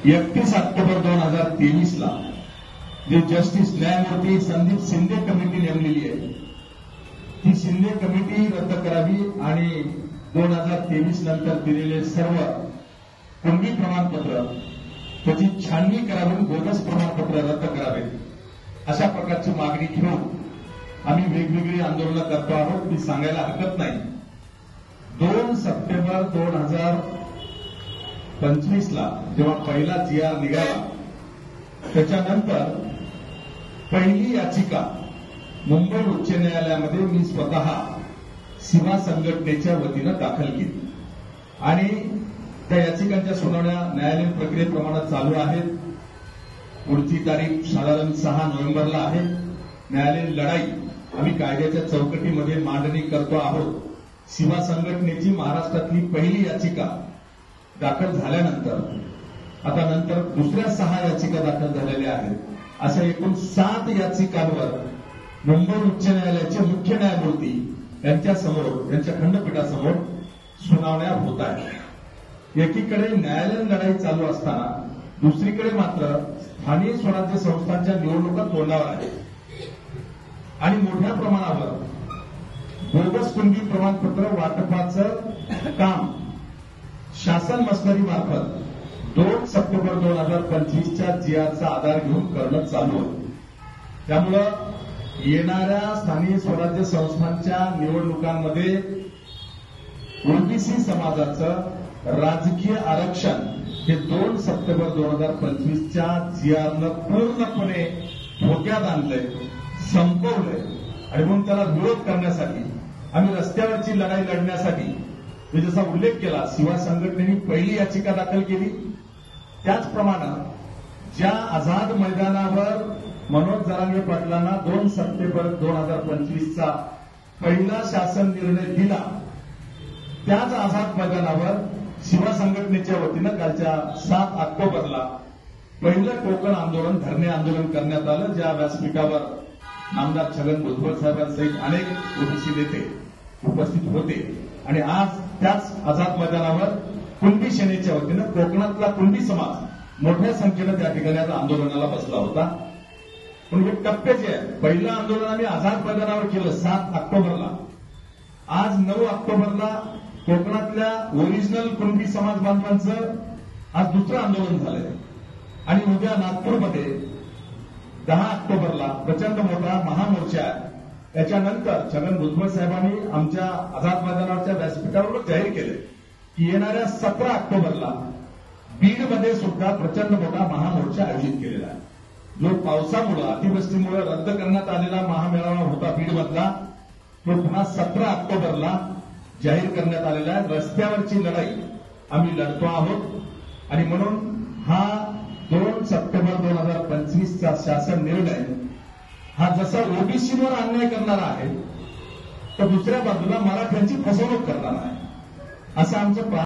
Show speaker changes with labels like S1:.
S1: 31 October 2023 ला जे justice न्यायमूर्ती संदीप शिंदे कमिटी नेमलेली आहे ती शिंदे कमिटी रद्द करावी आणि 2023 नंतर दिलेले सर्व कुणबी प्रमाणपत्र त्याची छाननी करावी, बोगस प्रमाणपत्र रद्द करावे अशा प्रकारची मागणी घेऊन आम्ही वेगवेगळी आंदोलनं करतो आहोत. ती सांगायला हरकत नाही. 2 सप्टेंबर 2025 ला जेव्हा पहिला GR निघाला त्याच्यानंतर पहिली याचिका मुंबई उच्च न्यायालयामध्ये मी स्वतः सीमा संघटनेच्या वतीनं दाखल केली आणि त्या याचिकांच्या सुनावण्या न्यायालयीन प्रक्रियेप्रमाणे चालू आहेत. पुढची तारीख साधारण 6 नोव्हेंबरला आहे. न्यायालयीन लढाई आम्ही कायद्याच्या चौकटीमध्ये मांडणी करतो आहोत. सीमा संघटनेची महाराष्ट्रातली पहिली याचिका दाखल झाल्यानंतर आता नंतर दुसऱ्या 6 याचिका दाखल झालेल्या आहेत. अशा एकूण 7 याचिकांवर मुंबई उच्च न्यायालयाचे मुख्य न्यायमूर्ती यांच्यासमोर त्यांच्या खंडपीठासमोर सुनावण्या होत आहेत. एकीकडे न्यायालयीन लढाई चालू असताना दुसरीकडे मात्र स्थानिक स्वराज्य संस्थांच्या निवडणुका तोंडावर आहेत आणि मोठ्या प्रमाणावर बोगस कुणबी प्रमाणपत्र वाटपाचं काम शासन मशिनरीमार्फत 2 सप्टेंबर 2025च्या GRचा आधार घेऊन करणं चालू आहे. त्यामुळं येणाऱ्या स्थानिक स्वराज्य संस्थांच्या निवडणुकांमध्ये ओबीसी समाजाचं राजकीय आरक्षण हे 2 सप्टेंबर 2025च्या GRनं पूर्णपणे धोक्यात आणलंय, संपवलंय आणि म्हणून त्याला विरोध करण्यासाठी आम्ही रस्त्यावरची लढाई लढण्यासाठी मी जसा उल्लेख केला सीमा संघटनेने पहिली याचिका दाखल केली. त्याचप्रमाणे ज्या आझाद मैदानावर मनोज जरांगे पाटलांना 2 सप्टेंबर 2025चा पहिला शासन निर्णय दिला त्याच आझाद मैदानावर सीमा संघटनेच्या वतीनं कालच्या 7 ऑक्टोबरला पहिलं कोकण आंदोलन, धरणे आंदोलन करण्यात आलं. ज्या व्यासपीठावर नामदार छगन भुजबळ साहेबांसहित अनेक ओबीसी नेते उपस्थित होते आणि आज त्याच आझाद मैदानावर कुणबी सेनेच्या वतीनं कोकणातला कुणबी समाज मोठ्या संख्येनं त्या ठिकाणी आता आंदोलनाला बसला होता. पण हे टप्पे जे आहे, पहिलं आंदोलन आम्ही आझाद मैदानावर केलं 7 ऑक्टोबरला. आज 9 ऑक्टोबरला कोकणातल्या ओरिजिनल कुणबी समाज बांधवांचं आज दुसरं आंदोलन झालंय आणि उद्या नागपूरमध्ये 10 ऑक्टोबरला प्रचंड मोठा महामोर्चा आहे. त्याच्यानंतर छगन भुजबळ साहेबांनी आमच्या आझाद मैदानावरच्या व्यासपीठावर जाहीर केले की येणाऱ्या 17 ऑक्टोबरला बीडमध्ये सुद्धा प्रचंड मोठा महामोर्चा आयोजित केलेला आहे. जो पावसामुळे अतिवृष्टीमुळे रद्द करण्यात आलेला महामेळावा होता बीडमधला तो पुन्हा 17 ऑक्टोबरला जाहीर करण्यात आलेला आहे. रस्त्यावरची लढाई आम्ही लढतो आहोत आणि म्हणून हा 2 सप्टेंबर 2025चा शासन निर्णय हा जसा ओबीसीवर अन्याय करणारा आहे तर दुसऱ्या बाजूला मराठ्यांची फसवणूक करणारा आहे असं आमचं